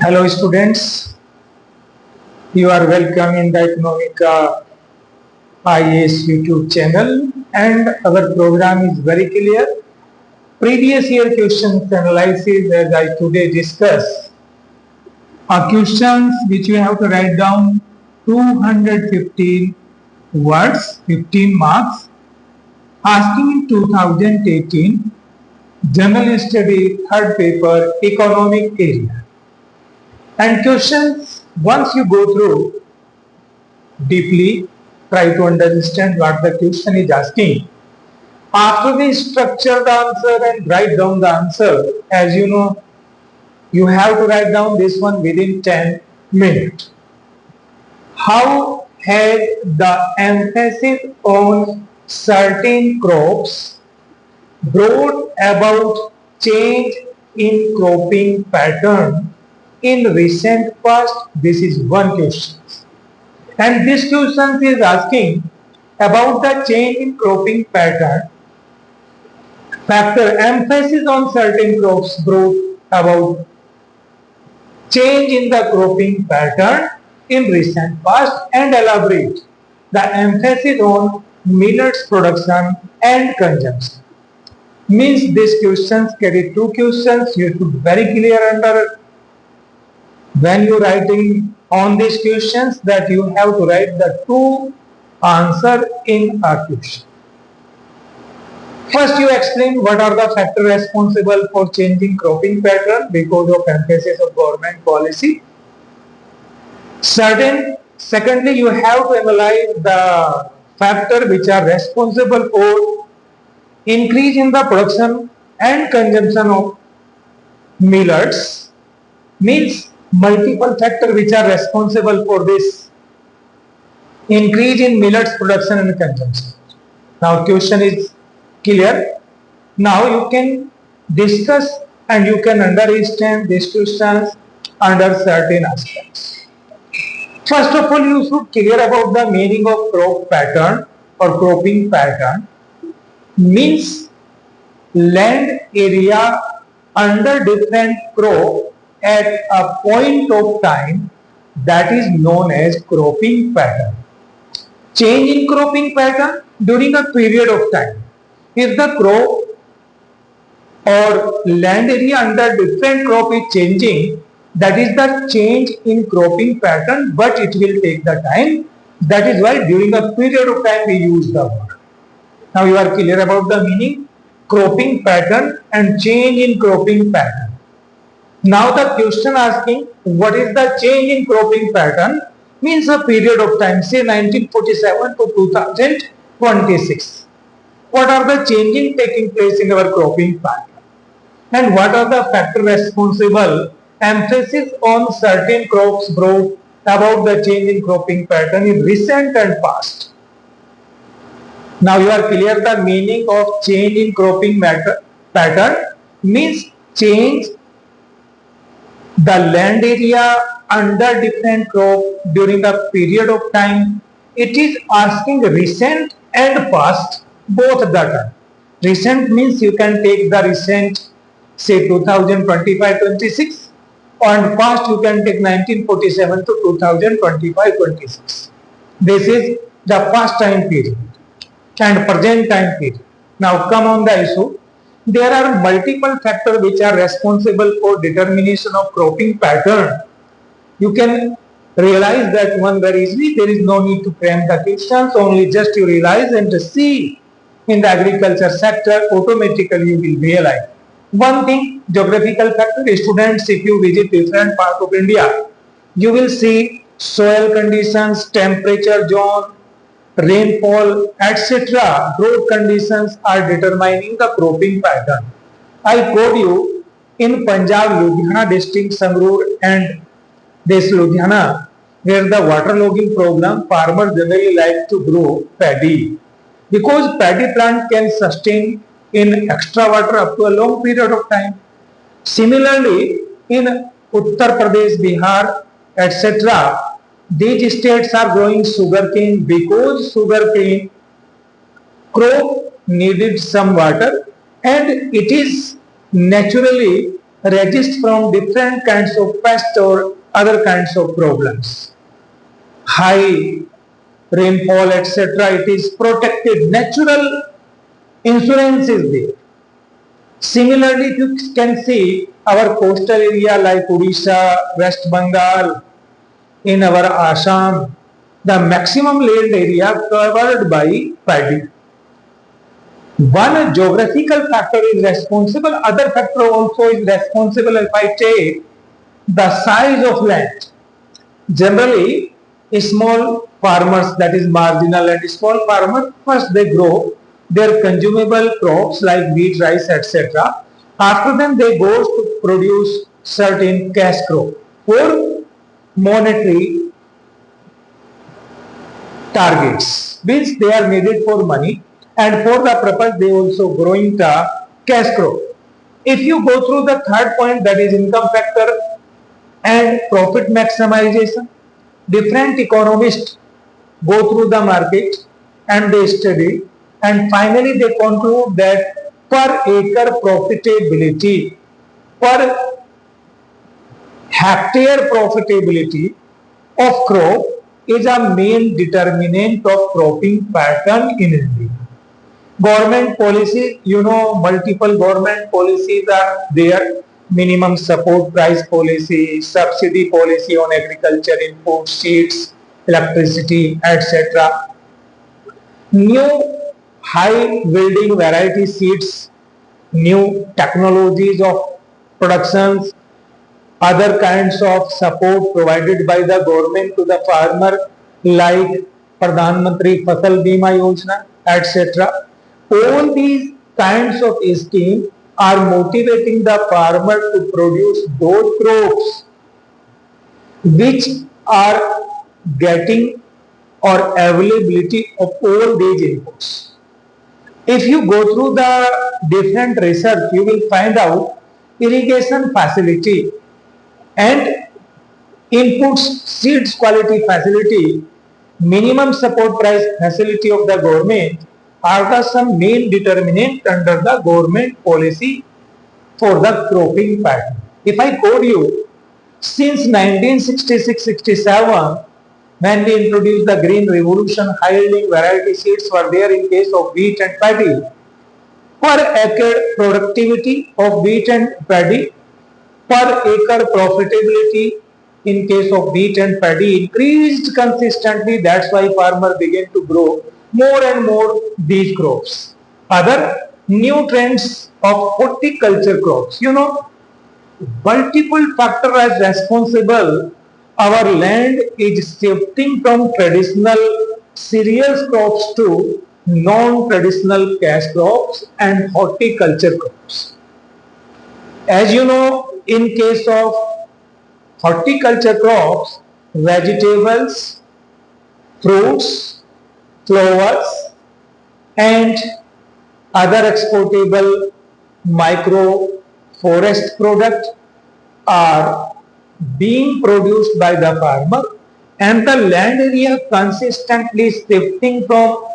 Hello students, you are welcome in the Economica IAS YouTube channel and our program is very clear. Previous year questions analysis as I today discuss are questions which you have to write down 215 words, 15 marks, asking in 2018 General Study third paper economic area. And questions once you go through deeply, try to understand what the question is asking. After we structure the answer and write down the answer, as you know, you have to write down this one within 10 minutes. How had the emphasis on certain crops brought about change in cropping pattern in recent past? This is one question. And this question is asking about the change in cropping pattern. Factor emphasis on certain crops brought about change in the cropping pattern in recent past and elaborate the emphasis on millets production and consumption. Means these questions carry two questions. You should be very clear under when you writing on these questions that you have to write the two answer in a question. First you explain what are the factors responsible for changing cropping pattern because of emphasis of government policy. Secondly, you have to analyze the factors which are responsible for increase in the production and consumption of millets. Means multiple factors which are responsible for this increase in millets production and consumption. Now question is clear. Now you can discuss and you can understand these questions under certain aspects. First of all, you should clear about the meaning of crop pattern or cropping pattern. Means land area under different crop at a point of time, that is known as cropping pattern. Change in cropping pattern during a period of time. If the crop or land area under different crop is changing, that is the change in cropping pattern, but it will take the time. That is why during a period of time we use the word. Now you are clear about the meaning, cropping pattern and change in cropping pattern. Now the question asking what is the change in cropping pattern means a period of time, say 1947 to 2026. What are the changes taking place in our cropping pattern? And what are the factors responsible? Emphasis on certain crops brought about the change in cropping pattern in recent and past. Now you are clear the meaning of change in cropping pattern means change the land area under different crop during a period of time. It is asking recent and past both the time. Recent means you can take the recent say 2025-26 and past you can take 1947 to 2025-26. This is the past time period and present time period. Now come on the issue. There are multiple factors which are responsible for determination of cropping pattern. You can realize that one very easily. There is no need to frame the questions. Only just you realize and see in the agriculture sector, automatically you will realize. One thing, geographical factor. Students, if you visit different parts of India, you will see soil conditions, temperature zone, rainfall, etc. Drought conditions are determining the cropping pattern. I quote you in Punjab, Ludhiana district, Sangrur and this Ludhiana, where the waterlogging program, farmers generally like to grow paddy because paddy plant can sustain in extra water up to a long period of time. Similarly, in Uttar Pradesh, Bihar, etc., these states are growing sugarcane because sugarcane crop needed some water and it is naturally resist from different kinds of pests or other kinds of problems. High rainfall, etc. It is protected. Natural insurance is there. Similarly, you can see our coastal area like Odisha, West Bengal, in our Assam, the maximum land area covered by paddy. One geographical factor is responsible, other factor also is responsible if I take the size of land. Generally, small farmers, that is marginal and small farmers, first they grow their consumable crops like wheat, rice, etc. After them they go to produce certain cash crop for monetary targets. Means they are needed for money, and for the purpose they also growing the cash crop. If you go through the third point, that is income factor and profit maximization, different economists go through the market and they study, and finally they conclude that per acre profitability, per hectare profitability of crop is a main determinant of cropping pattern in India. Government policies, multiple government policies are there. Minimum support price policy, subsidy policy on agriculture input, seeds, electricity, etc. New high yielding variety seeds, new technologies of productions, other kinds of support provided by the government to the farmer like Pradhan Mantri Fasal Bima Yojana, etc. All these kinds of schemes are motivating the farmer to produce those crops which are getting or availability of all these inputs. If you go through the different research, you will find out irrigation facility and inputs, seeds quality facility, minimum support price facility of the government are the some main determinant under the government policy for the cropping pattern. If I quote you, since 1966-67, when we introduced the green revolution, high yielding variety seeds were there in case of wheat and paddy. Per acre productivity of wheat and paddy, per acre profitability in case of wheat and paddy increased consistently. That's why farmer began to grow more and more these crops. Other new trends of horticulture crops, multiple factors are responsible. Our land is shifting from traditional cereals crops to non-traditional cash crops and horticulture crops. As you know, in case of horticulture crops, vegetables, fruits, flowers, and other exportable micro forest products are being produced by the farmer, and the land area consistently shifting from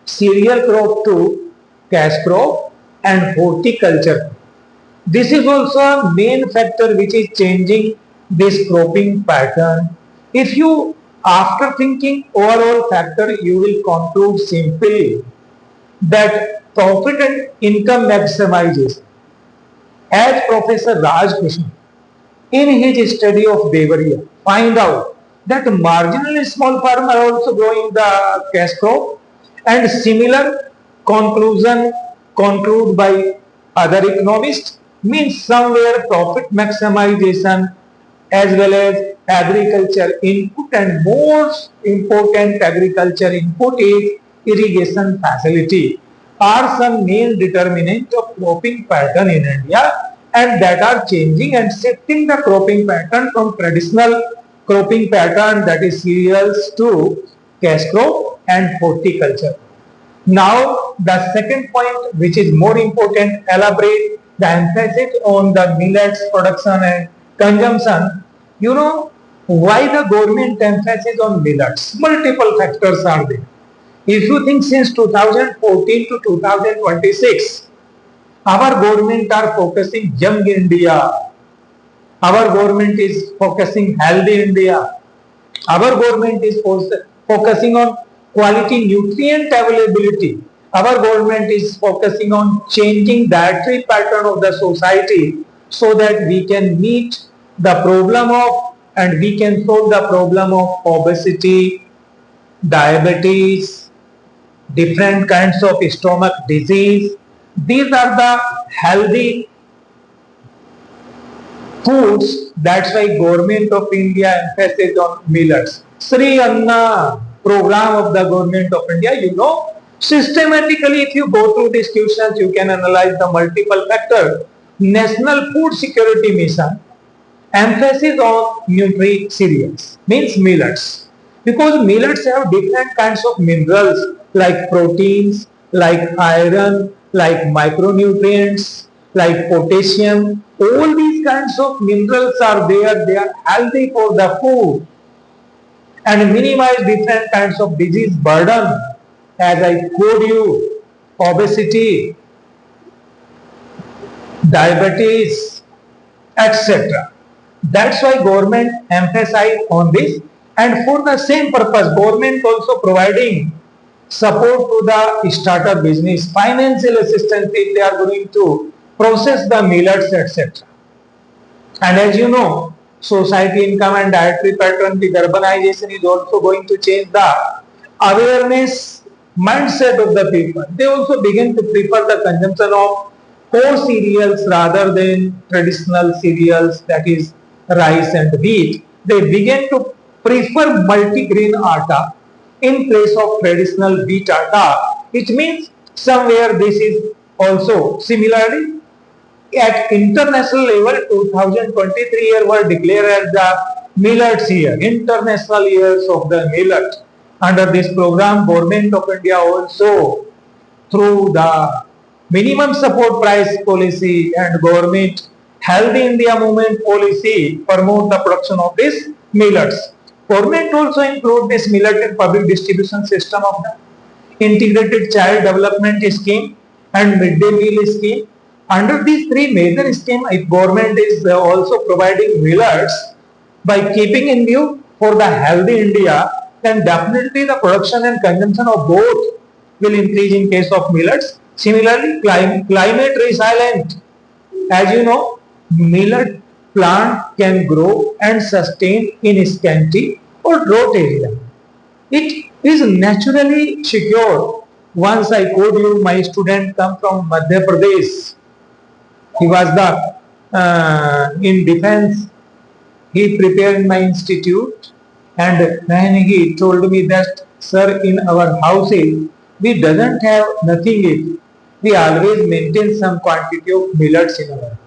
cereal crop to cash crop and horticulture. This is also a main factor which is changing this cropping pattern. If you, after thinking overall factor, you will conclude simply that profit and income maximization. As Professor Raj Krishna, in his study of Devariya, find out that marginal small farmer are also growing the cash crop, and similar conclusion conclude by other economists, means somewhere profit maximization as well as agriculture input, and most important agriculture input is irrigation facility, are some main determinant of cropping pattern in India, and that are changing and shifting the cropping pattern from traditional cropping pattern, that is cereals, to cash crop and horticulture. Now, the second point, which is more important, elaborate the emphasis on the millets production and consumption. Why the government emphasis on millets? Multiple factors are there. If you think since 2014 to 2026, our government are focusing Young India, Our government is focusing healthy India. Our government is focusing on quality nutrient availability. Our government is focusing on changing dietary pattern of the society so that we can meet the problem of and we can solve the problem of obesity, diabetes, different kinds of stomach disease. These are the healthy foods. That's why Government of India emphasizes on millets. Sri Anna program of the Government of India, systematically if you go through these questions, you can analyze the multiple factors. National Food Security Mission emphasis on nutri cereals, means millets. Because millets have different kinds of minerals like proteins, like iron, like micronutrients, like potassium. All these kinds of minerals are there, they are healthy for the food and minimize different kinds of disease burden. As I told you, obesity, diabetes, etc. That's why government emphasize on this, and for the same purpose government also providing support to the startup business, financial assistance if they are going to process the millets, etc. And as you know, society income and dietary pattern, the urbanization is also going to change the awareness mindset of the people. They also begin to prefer the consumption of core cereals rather than traditional cereals, that is rice and wheat. They begin to prefer multigrain atta in place of traditional wheat atta. It means somewhere this is also similarly at international level. 2023 year were declared as the millets year, international years of the millet. Under this program, Government of India also through the minimum support price policy and government healthy India movement policy promote the production of these millets. Government also include this millet in public distribution system of the integrated child development scheme and midday meal scheme. Under these three major schemes, if government is also providing millets by keeping in view for the healthy India, then definitely the production and consumption of both will increase in case of millets. Similarly, climate resilient. As you know, millet plant can grow and sustain in scanty or drought area. It is naturally secure. Once I told you my student come from Madhya Pradesh. He was the in defense. He prepared in my institute, and then he told me that, sir, in our houses we doesn't have nothing it. We always maintain some quantity of millets in our house.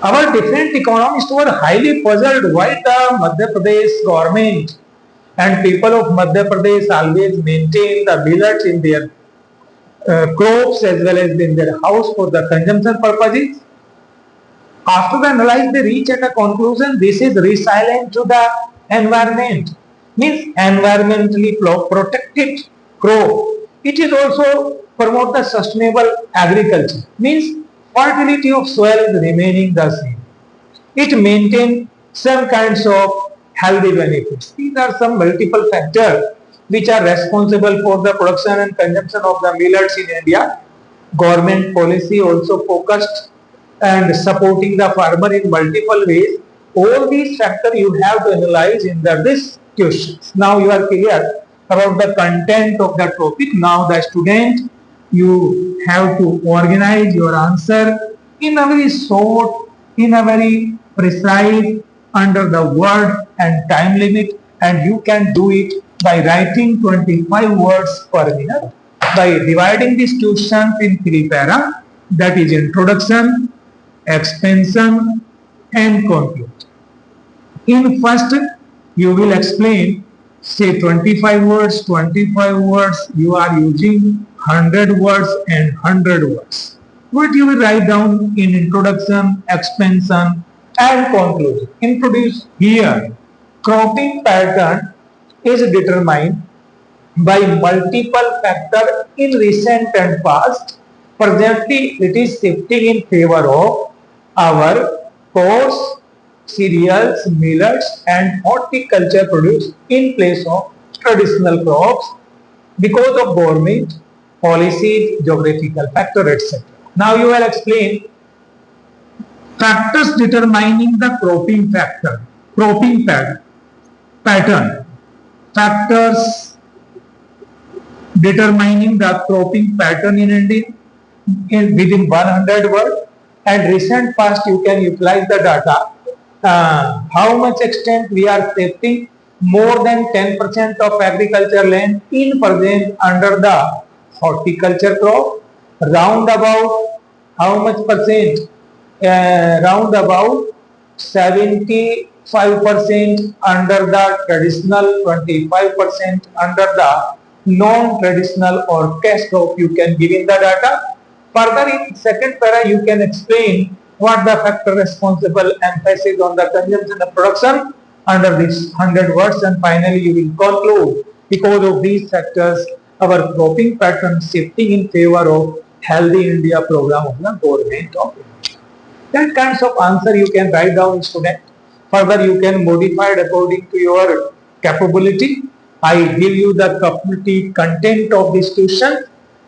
Our different economists were highly puzzled why the Madhya Pradesh government and people of Madhya Pradesh always maintain the millets in their crops as well as in their house for the consumption purposes. After the analysis, they reach at a conclusion this is resilient to the environment, means environmentally protected crop. It is also promote the sustainable agriculture, means fertility of soil is remaining the same. It maintains some kinds of healthy benefits. These are some multiple factors which are responsible for the production and consumption of the millets in India. Government policy also focused and supporting the farmer in multiple ways. All these factors you have to analyze in this questions. Now you are clear about the content of the topic. Now the student, you have to organize your answer in a very short, in a very precise, under the word and time limit, and you can do it by writing 25 words per minute by dividing these questions in three para, that is introduction, expansion and conclusion. In first, you will explain, say 25 words, you are using 100 words and 100 words. What you will write down in introduction, expansion and conclusion. Introduce here. Cropping pattern is determined by multiple factors in recent and past. Presently, it is shifting in favor of our coarse cereals, millets, and horticulture produce in place of traditional crops because of government policies, geographical factor, etc. Now you will explain factors determining the cropping pattern. Factors determining the cropping pattern in India within 100 words, and recent past you can utilize the data. How much extent we are shifting more than 10% of agriculture land in present under the horticulture crop, round about how much percent, round about 75% under the traditional, 25% under the non-traditional or cash crop you can give in the data. Further, in second para, you can explain what the factor responsible emphasis on the consumption and production under this 100 words, and finally you will conclude because of these factors our cropping pattern shifting in favor of healthy India program of the government of India. That kinds of answer you can write down, student. Further, you can modify it according to your capability. I give you the complete content of this question,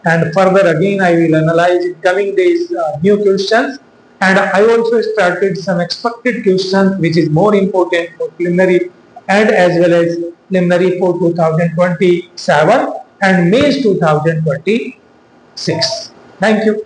and further again I will analyze in coming days new questions, and I also started some expected questions which is more important for preliminary and as well as preliminary for 2027 and May 2026. Thank you.